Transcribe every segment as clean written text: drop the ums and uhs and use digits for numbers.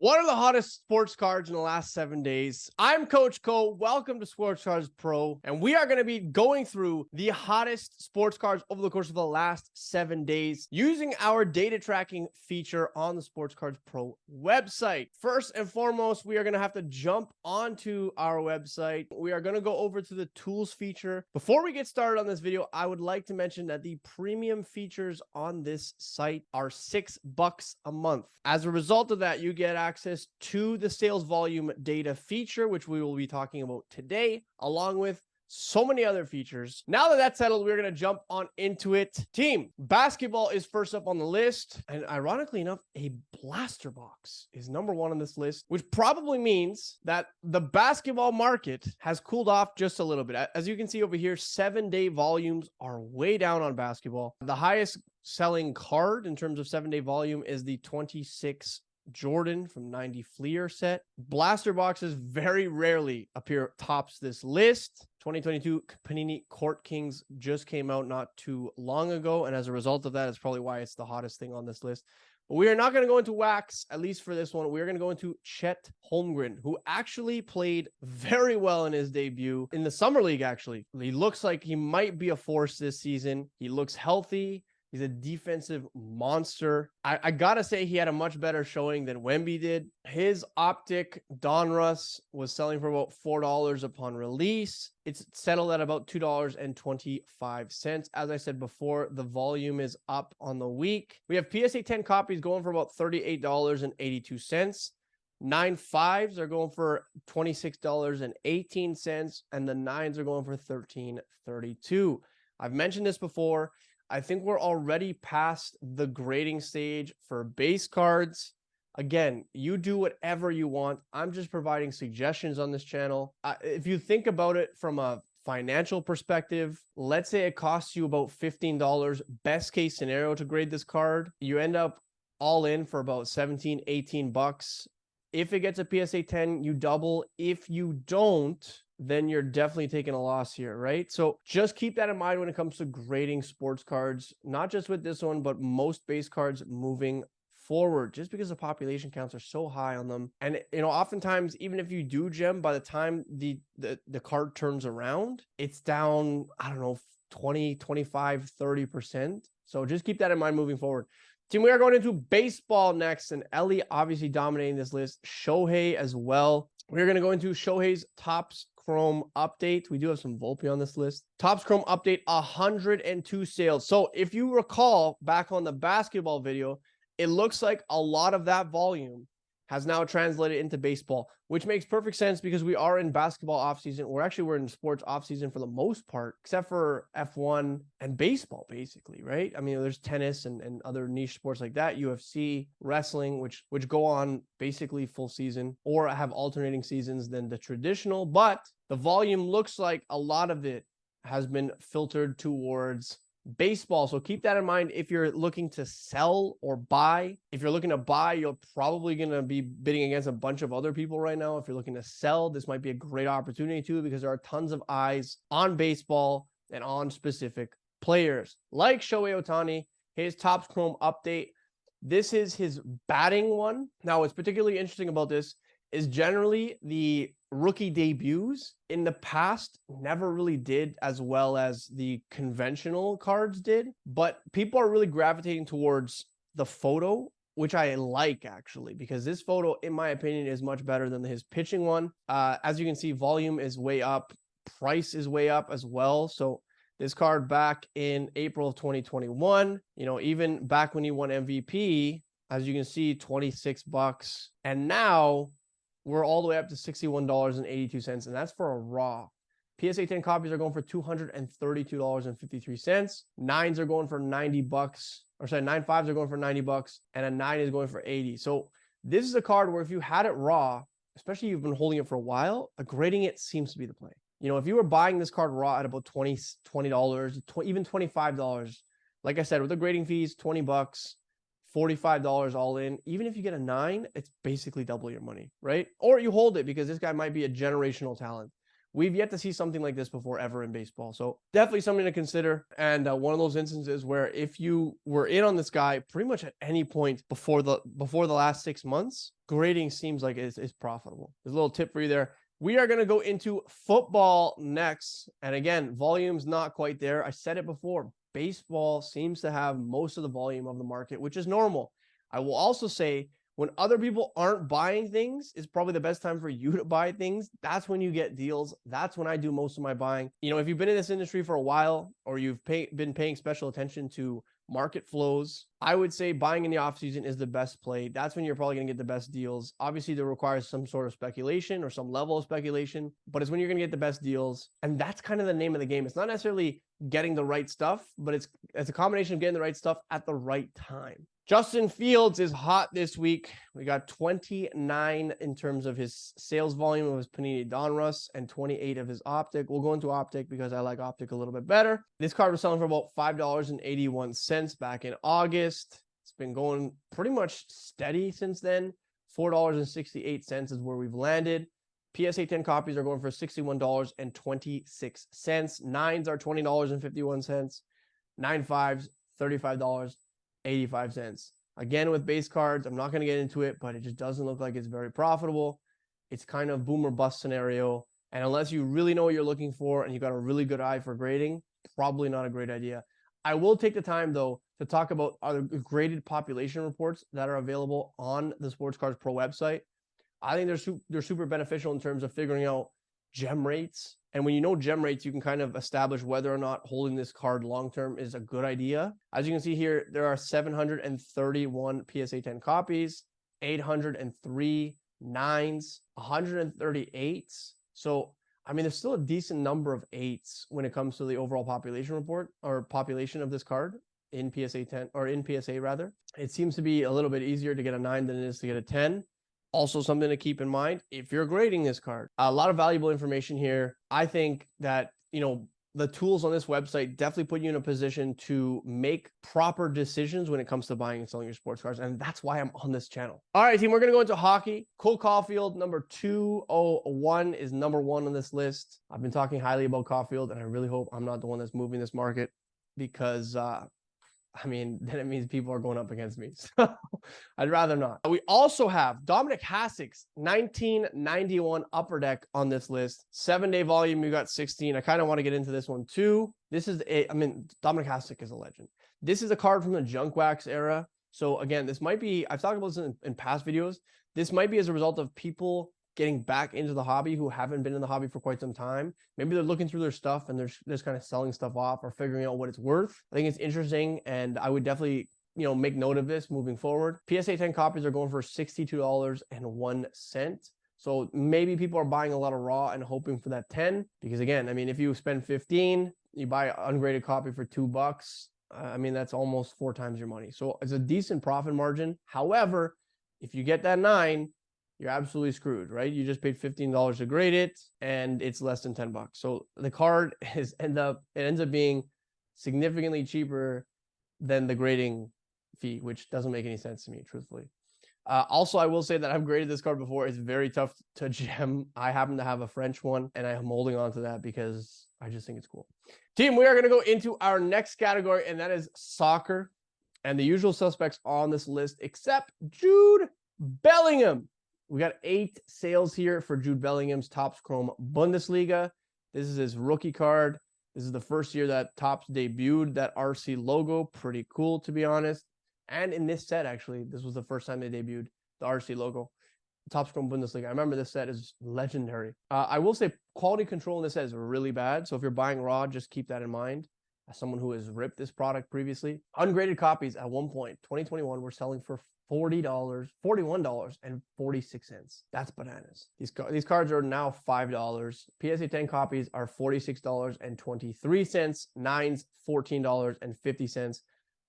What are the hottest sports cards in the last 7 days? I'm Coach Co. Welcome to Sports Cards Pro, and we are going to be going through the hottest sports cards over the course of the last 7 days using our data tracking feature on the Sports Cards Pro website. First and foremost, we are going to have to jump onto our website. We are going to go over to the tools feature. Before we get started on this video, I would like to mention that the premium features on this site are $6 a month. As a result of that, you get access to the sales volume data feature, which we will be talking about today, along with so many other features. Now that that's settled, we're going to jump on into it. Team basketball is first up on the list. And ironically enough, a blaster box is number one on this list, which probably means that the basketball market has cooled off just a little bit. As you can see over here, 7-day volumes are way down on basketball. The highest selling card in terms of 7-day volume is the 26 Jordan from 90 Fleer set. Blaster boxes very rarely appear tops this list. 2022 Panini Court Kings just came out not too long ago, and as a result of that, it's probably why it's the hottest thing on this list. But we are not going to go into wax, at least for this one. We're going to go into Chet Holmgren, who actually played very well in his debut in the Summer League, actually. He looks like he might be a force this season. He looks healthy. He's a defensive monster. I gotta say he had a much better showing than Wemby did. His Optic Donruss was selling for about $4 upon release. It's settled at about $2.25. As I said before, the volume is up on the week. We have PSA 10 copies going for about $38.82. 9.5s are going for $26.18, and the 9s are going for $13.32. I've mentioned this before. I think we're already past the grading stage for base cards. Again, you do whatever you want. I'm just providing suggestions on this channel. If you think about it from a financial perspective, let's say it costs you about $15, best case scenario, to grade this card. You end up all in for about 17, 18 bucks. If it gets a PSA 10, you double. If you don't, then you're definitely taking a loss here, right? So just keep that in mind when it comes to grading sports cards, not just with this one, but most base cards moving forward, just because the population counts are so high on them. And, oftentimes, even if you do gem, by the time the card turns around, it's down, 20, 25, 30%. So just keep that in mind moving forward. Team, we are going into baseball next, and Ellie obviously dominating this list. Shohei as well. We're going to go into Shohei's Topps Chrome update. We do have some Volpe on this list. Topps Chrome update, 102 sales. So if you recall back on the basketball video, it looks like a lot of that volume has now translated into baseball, which makes perfect sense because we are in basketball offseason. We're in sports offseason for the most part, except for F1 and baseball, basically, right? I mean, there's tennis and other niche sports like that, UFC, wrestling, which go on basically full season or have alternating seasons than the traditional. But the volume looks like a lot of it has been filtered towards baseball. So keep that in mind if you're looking to sell or buy. If you're looking to buy, you're probably going to be bidding against a bunch of other people right now. If you're looking to sell, this might be a great opportunity too, because there are tons of eyes on baseball and on specific players like Shohei Ohtani. His Topps Chrome update. This is his batting one. Now, what's particularly interesting about this is generally the rookie debuts in the past never really did as well as the conventional cards did, but people are really gravitating towards the photo, which I like actually, because this photo, in my opinion, is much better than his pitching one. As you can see, volume is way up, price is way up as well. So this card back in April of 2021, even back when he won MVP, as you can see, 26 bucks. And now we're all the way up to $61.82, and that's for a raw. PSA 10 copies are going for $232.53. 9s are going for 90 bucks, or sorry, 9.5s are going for 90 bucks, and a 9 is going for 80. So this is a card where if you had it raw, especially you've been holding it for a while, grading it seems to be the play. If you were buying this card raw at about $20, even $25, like I said, with the grading fees, 20 bucks, $45 all in. Even if you get a 9, it's basically double your money, right? Or you hold it because this guy might be a generational talent. We've yet to see something like this before ever in baseball. So definitely something to consider. And one of those instances where if you were in on this guy pretty much at any point before the last 6 months, grading seems like it's profitable. There's a little tip for you there. We are going to go into football next. And again, volume's not quite there. I said it before. Baseball seems to have most of the volume of the market, which is normal. I will also say, when other people aren't buying things, it's probably the best time for you to buy things. That's when you get deals. That's when I do most of my buying. You know, if you've been in this industry for a while, or you've been paying special attention to market flows, I would say buying in the offseason is the best play. That's when you're probably going to get the best deals. Obviously, that requires some sort of speculation or some level of speculation, but it's when you're going to get the best deals. And that's kind of the name of the game. It's not necessarily getting the right stuff, but it's a combination of getting the right stuff at the right time. Justin Fields is hot this week. We got 29 in terms of his sales volume of his Panini Donruss and 28 of his Optic. We'll go into Optic because I like Optic a little bit better. This card was selling for about $5.81 back in August. It's been going pretty much steady since then. $4.68 is where we've landed. PSA 10 copies are going for $61.26. Nines are $20.51. 9.5s, $35.85. Again, with base cards, I'm not going to get into it, but it just doesn't look like it's very profitable. It's kind of boom or bust scenario. And unless you really know what you're looking for and you got a really good eye for grading, probably not a great idea. I will take the time, though, to talk about other graded population reports that are available on the Sports Cards Pro website. I think they're super beneficial in terms of figuring out gem rates. And when you know gem rates, you can kind of establish whether or not holding this card long-term is a good idea. As you can see here, there are 731 PSA 10 copies, 803 nines, 138. So, I mean, there's still a decent number of eights when it comes to the overall population report or population of this card in PSA 10 or in PSA rather. It seems to be a little bit easier to get a 9 than it is to get a 10. Also something to keep in mind if you're grading this card. A lot of valuable information here. I think that, you know, the tools on this website definitely put you in a position to make proper decisions when it comes to buying and selling your sports cards. And that's why I'm on this channel. All right, team, we're going to go into hockey. Cole Caulfield, number 201 is number 1 on this list. I've been talking highly about Caulfield, and I really hope I'm not the one that's moving this market because, I mean, then it means people are going up against me. So I'd rather not. We also have Dominic Hasek's 1991 Upper Deck on this list. 7-day volume, you got 16. I kind of want to get into this one too. This is Dominic Hasek is a legend. This is a card from the Junk Wax era. So again, this might be, I've talked about this in past videos. This might be as a result of people getting back into the hobby who haven't been in the hobby for quite some time. Maybe they're looking through their stuff and they're just kind of selling stuff off or figuring out what it's worth. I think it's interesting, and I would definitely, you know, make note of this moving forward. PSA 10 copies are going for $62.01. So maybe people are buying a lot of raw and hoping for that 10, because again, I mean, if you spend 15, you buy an ungraded copy for $2, I mean, that's almost 4 times your money. So it's a decent profit margin. However, if you get that 9, you're absolutely screwed, right? You just paid $15 to grade it, and it's less than $10. So the card ends up being significantly cheaper than the grading fee, which doesn't make any sense to me, truthfully. Also, I will say that I've graded this card before. It's very tough to gem. I happen to have a French one, and I'm holding on to that because I just think it's cool. Team, we are going to go into our next category, and that is soccer. And the usual suspects on this list, except Jude Bellingham. We got 8 sales here for Jude Bellingham's Topps Chrome Bundesliga. This is his rookie card. This is the first year that Topps debuted that RC logo. Pretty cool, to be honest. And in this set, actually, this was the first time they debuted the RC logo. Topps Chrome Bundesliga. I remember this set is legendary. I will say quality control in this set is really bad. So if you're buying raw, just keep that in mind. As someone who has ripped this product previously. Ungraded copies at one point, 2021, were selling for $41.46. That's bananas. These cards are now $5. PSA 10 copies are $46.23. Nines, $14.50.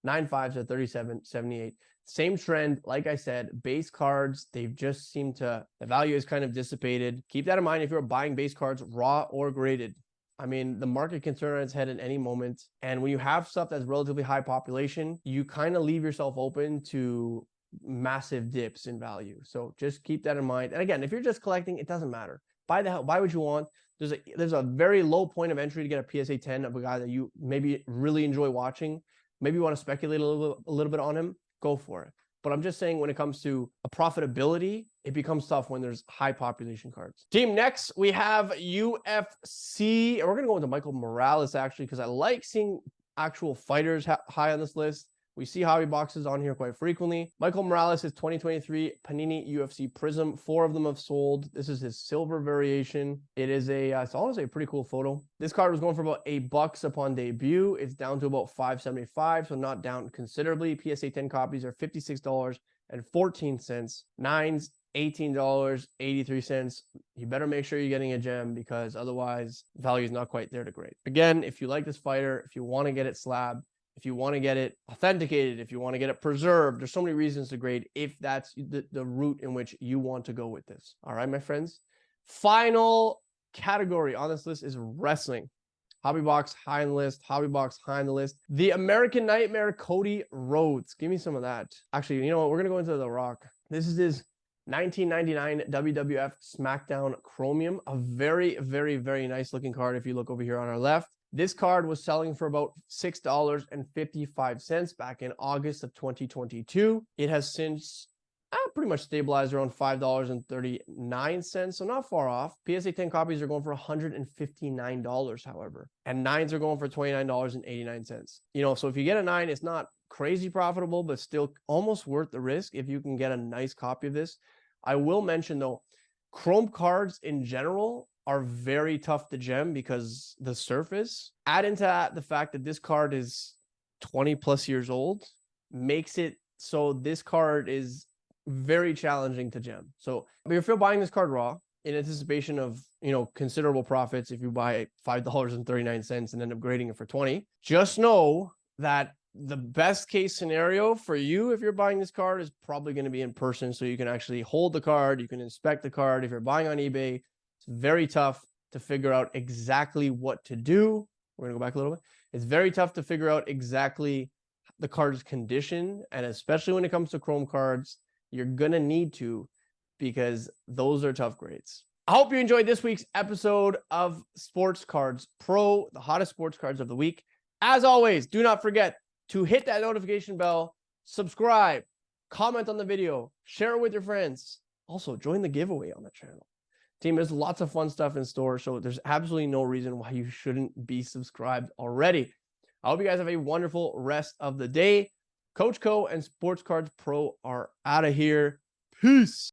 9.5s are $37.78. Same trend. Like I said, base cards, they've just seemed to, the value is kind of dissipated. Keep that in mind if you're buying base cards, raw or graded. I mean, the market can turn on its head at any moment. And when you have stuff that's relatively high population, you kind of leave yourself open to massive dips in value. So just keep that in mind. And again, if you're just collecting, it doesn't matter. Buy what you want. there's a very low point of entry to get a PSA 10 of a guy that you maybe really enjoy watching. Maybe you want to speculate a little bit on him, go for it. But I'm just saying when it comes to a profitability, it becomes tough when there's high population cards. Team next, we have UFC. And we're going to go into Michael Morales, actually, because I like seeing actual fighters high on this list. We see hobby boxes on here quite frequently. Michael Morales is 2023 Panini UFC Prism. 4 of them have sold. This is his silver variation. It is it's honestly a pretty cool photo. This card was going for about $8 upon debut. It's down to about $5.75, so not down considerably. PSA 10 copies are $56.14. 9s, $18.83. You better make sure you're getting a gem because otherwise value is not quite there to grade. Again, if you like this fighter, if you want to get it slabbed, if you want to get it authenticated, if you want to get it preserved, there's so many reasons to grade if that's the route in which you want to go with this. All right, my friends. Final category on this list is wrestling. Hobby box high on the list. Hobby box high on the list. The American Nightmare, Cody Rhodes. Give me some of that. Actually, you know what? We're going to go into The Rock. This is his 1999 WWF SmackDown Chromium. A very, very, very nice looking card if you look over here on our left. This card was selling for about $6.55 back in August of 2022. It has since pretty much stabilized around $5.39, so not far off. PSA 10 copies are going for $159, however, and 9s are going for $29.89. You know, so if you get a 9, it's not crazy profitable, but still almost worth the risk if you can get a nice copy of this. I will mention, though, Chrome cards in general are very tough to gem because the surface. Add into that the fact that this card is 20 plus years old makes it so this card is very challenging to gem. So if you're buying this card raw in anticipation of, you know, considerable profits, if you buy $5.39 and end up grading it for 20, just know that the best case scenario for you if you're buying this card is probably going to be in person, so you can actually hold the card, you can inspect the card. If you're buying on eBay, it's very tough to figure out exactly what to do. We're going to go back a little bit. It's very tough to figure out exactly the card's condition, and especially when it comes to Chrome cards, you're going to need to, because those are tough grades. I hope you enjoyed this week's episode of Sports Cards Pro, the hottest sports cards of the week. As always, do not forget to hit that notification bell, subscribe, comment on the video, share it with your friends. Also, join the giveaway on the channel. Team, there's lots of fun stuff in store, so there's absolutely no reason why you shouldn't be subscribed already. I hope you guys have a wonderful rest of the day. Coach Co and Sports Cards Pro are out of here. Peace.